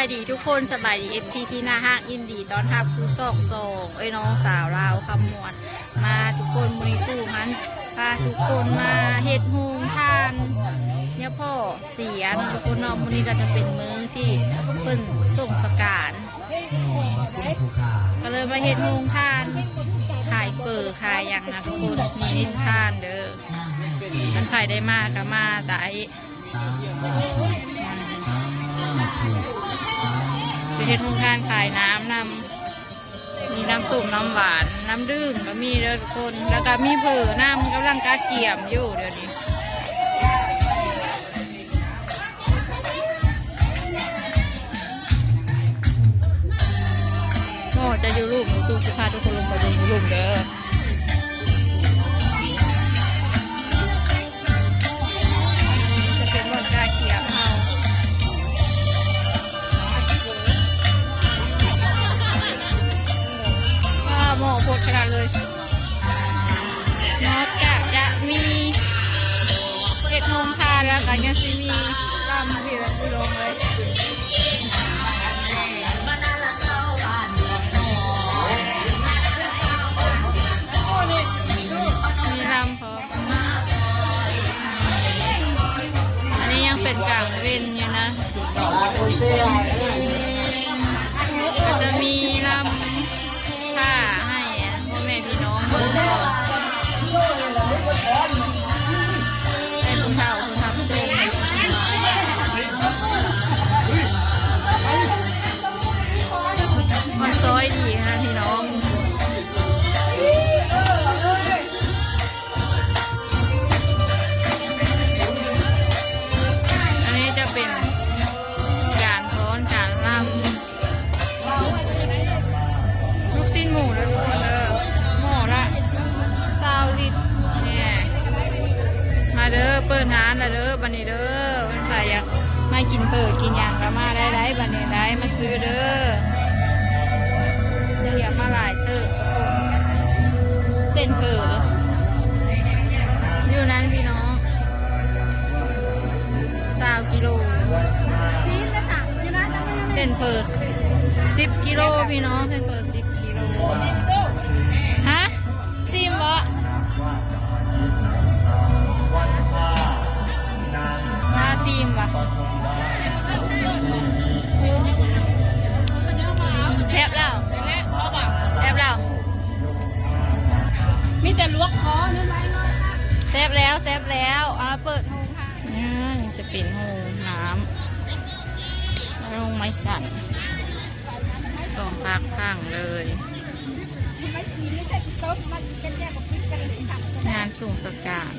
ายดีทุกคนสบายดีFCที่หน้าห้างอินดีตอนทับคูส่งน้องสาวลาวคำมวดมาทุกคนมูนิตู้มันพาทุกคนมาเฮ็ดโฮงทานเนี่ยพ่อเสียทุกคนเนาะมูนี้ก็จะเป็นมื้อที่เพิ่นส่งสการก็เลยมาเฮ็ดโฮงทานขายเฟอขายอย่างนะทุกคนมีนิทานเด้อมันขายได้มากก็มาแต่จะเฮ็ดโฮงทานขายน้ำมีน้ำส้มน้ำหวานน้ำดื่มก็มีเด้อทุกคนแล้วก็มีเผอน้ำกำลังกาเกี่ยมอยู่เดี๋ยวนี้ก็จะอยู่รูปหนูตู้สิพาทุกคนลงไปดูรูปเด้อจะเป็นวันกาเกี่ยมเฮาหม้อโคตรขนาดเลยนอกจากจะมีเห็ดโฮงทานแล้วก็ยังจะมีลำที่เราไปลงเลยมีลำพออันนี้ยังเป็นกลางเว้นอยู่นะก็จะมีลำผ้าให้พ่อแม่พี่น้องเบิ่งก่อนให้ผู้เฒ่าผู้ทำส่งมันซอยดีค่ะพี่น้องอันนี้จะเป็นการฟ้อนการรำลูกชิ้นหมูแล้วทุกคนเด้อหม้อละ20 ลิตรเนี่ยมาเด้อเปิดร้านแล้วเด้อบันนี้เด้อมันใครอยากมากินเปิดกินอย่างก็มาได้บันนี้ได้มาซื้อเด้อเดี๋ยวมาหลายเติบเส้นเผออยู่นั้นพี่น้อง20 กิโลเส้นเผอ10 กิโลพี่น้องเส้นเผอ10 กิโลฮะซิมบ่มาซิมบ่แคบแล้วแอบแล้วมีแต่ลวกคอนั่นไรแซบแล้วเปิดโฮงค่ะจะเป็นโฮงน้ำโฮงไม้จันทร์2 ภาคข้างเลยงานส่งสการ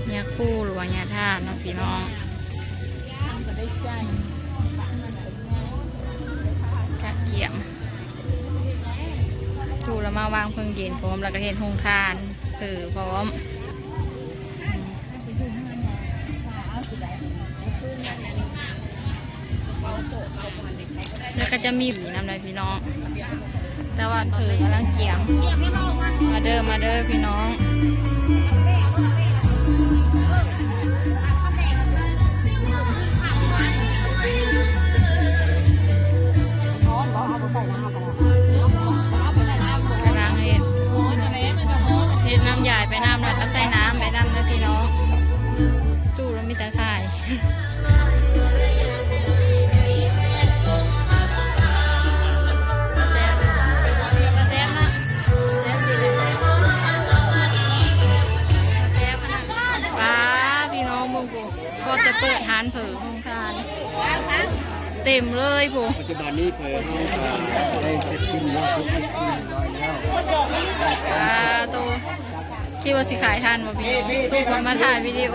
เนี่ยคู่หรือว่าเนี่ยท่าน้องพี่น้องกะเกี่ยมถูแล้วมาวางเพิ่งเย็นพร้อมแล้วก็เห็นหงทานคือพร้อมแล้วก็จะมีผีน้ำลายพี่น้องแต่ว่าตอนนี้กำลังเกี่ยมมาเด้อพี่น้องกำลังเฮ็ดน้ำใหญ่ไปน้ำแล้วก็ใส่น้ำไปน้ำนะพี่น้องตู้แล้วมีแต่ไข่ก็จะเปิดทานเผอโฮงทานเต็มเลยผู้ปัจจุบันนี้เผยได้เสร็จสิ้นแล้วทุกที่ตัวคิดว่าสิขายทันบ่พี่น้องตู้คนมาถ่ายวิดีโอ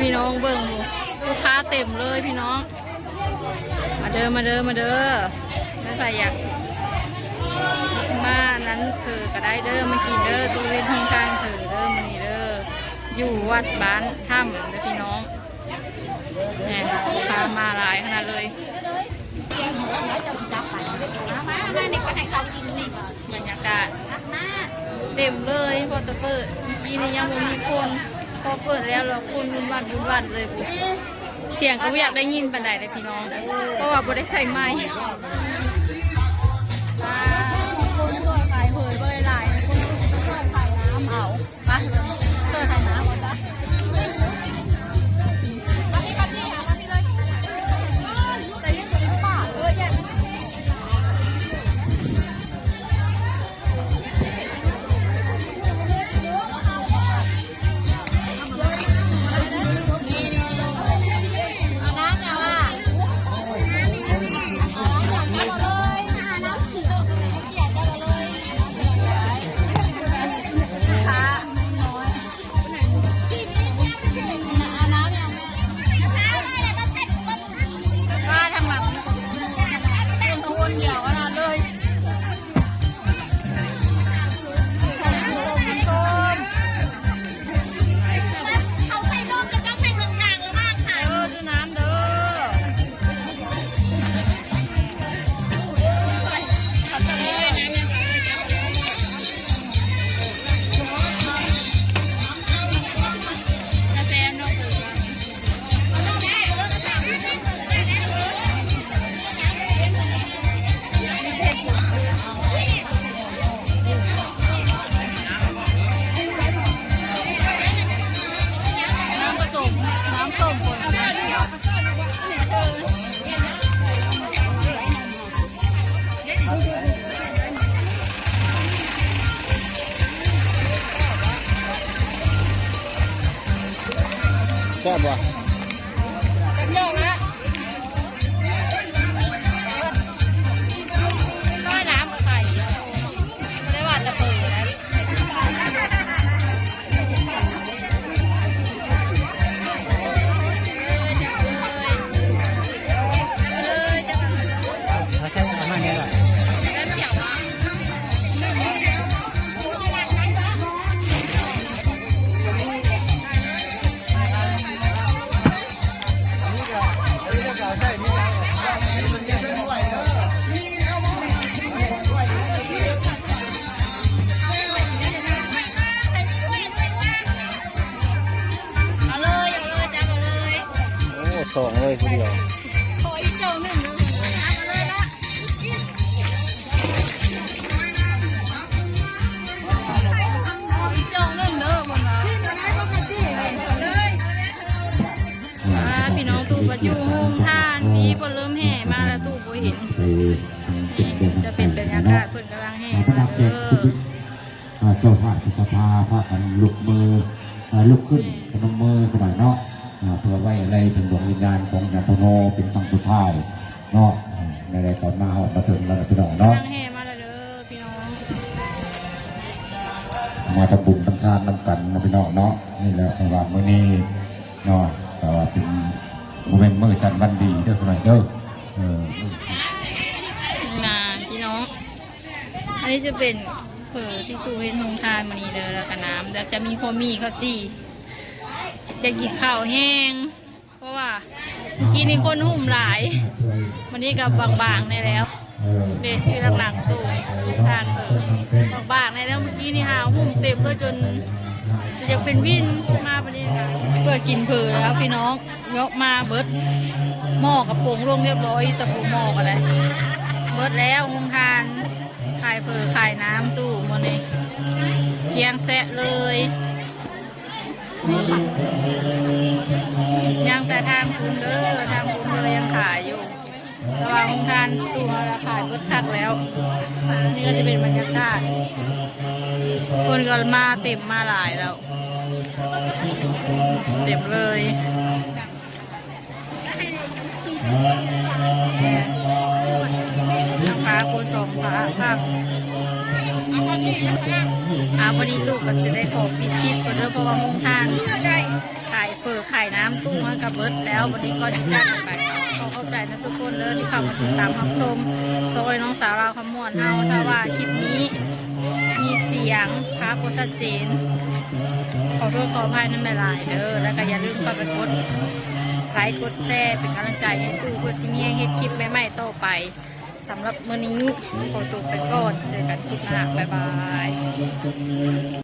พี่น้องเบิ่งลูกค้าเต็มเลยพี่น้องมาเด้อไม่ใครอยากมานั้นเผอก็ได้เด้อมากินเด้อตู้เล่นโฮงทานเผอเด้อมันนี่เด้ออยู่วัดบ้านถ้ำนะพี่น้องเนี่ยลูกค้ามาหลายขนาดเลยบรรยากาศเต็มเลยพอจะเปิดเมื่อกี้นี่ยังไม่มีคนพอเปิดแล้วเราคนวุ่นวันเลยปุ๊บ สียงก็ไม่อยากได้ยินปานใดเลยพี่น้องเพราะว่าบ่ได้ใส่ไม้คนตัวขายเผยบ่ได้หลายคนตัวขายน้ำเอาปะตัวขายน้ำเอาจ้ะมาพี่หามาพี่เลยแต่ยังอยู่ในป่าแยะแซ่บว่ะ ยงละก็น้ำมาใส่ไม่ได้ว่าจะเปิดแล้วถ้าใช้ประมาณนี้แหละสองเลยทีเดียวขออีกเจ้าหนึ่งเลยเลยละขออีกเจ้าหนึ่งเด้อบนมาพี่น้องตู่ปัจจุบันท่านพี่เพิ่นเริ่มแห่มาแล้วตู่บ่เห็นจะเป็นบรรยากาศเพิ่นกำลังแห่เจ้าภาพสภาพากันลุกมือลุกขึ้นพนมมือขนาดเนาะเพื่อไว้อะไรถึงดวงวิญญาณของญาติโนเป็นครั้งสุดท้ายเนาะในรายการมาหอดมาถึงแล้วพี่น้องเนาะแห่มาแล้วเด้อพี่น้องมาทำบุญทำทานนำกันนะพี่น้องเนาะนี่แหละว่ามื้อนี้เนาะแต่ว่าเป็นโมเมนต์มื้อสันวันดีเด้อคนไหนเด้องานพี่น้องอันนี้จะเป็นเผอที่ตู้เห็นทงทานมานี่เลยแล้วกับน้ำแล้วจะมีข้าวมีข้าวจี้จะกินข้าวแห้งเพราะว่าเมื่อกี้นี่คนหุ่มหลายวันนี้กับบางๆในแล้วเด็กที่หลังๆตู้ทานบางๆในแล้วเมื่อกี้นี่หาหุ่มเต็มเลยจนจะเป็นวินมาวันนี้เพื่อกินเผอแล้วพี่น้องยกมาเบิดหม้อกับโป่งลงเรียบร้อยตะปูหม้อกันเลยเบิดแล้วทงทานขายเผอขายน้ำตู้มันนี่เคียงแซะเลยยังแต่ทางคุณเด้อทางคุณเรายังขายอยู่ระหว่างทานตัวราคาลดทักแล้วนี่ก็จะเป็นบรรยากาศคนก็มาเต็มมาหลายแล้วเต็มเลยนะคะคนสองขาค่ะวันนี้ตู้ก็จะได้ขอปิดคลิปกันเด้อเพราะว่ามุ่งทางขายเปิดขายน้ำตู้มันกับเบิร์ดแล้ววันนี้ก็จะจ้างไปขอเข้าใจนะทุกคนเลยที่เข้ามาติดตามรับชมโซยน้องสาวเราขมวดเฮาถ้าว่าคลิปนี้มีเสียงภาพก็ชัดเจนขอโทษขออภัยนั่นไม่หลายเด้อแล้วก็อย่าลืมเข้าไปกดไลค์กดแชร์เป็นกำลังใจให้ตู้เพื่อซิมีให้เฮ็ดคลิปใหม่ๆต่อไปสำหรับมื้อนี้ขอจบไปก่อนเจอกันคลิปหน้าบ๊ายบาย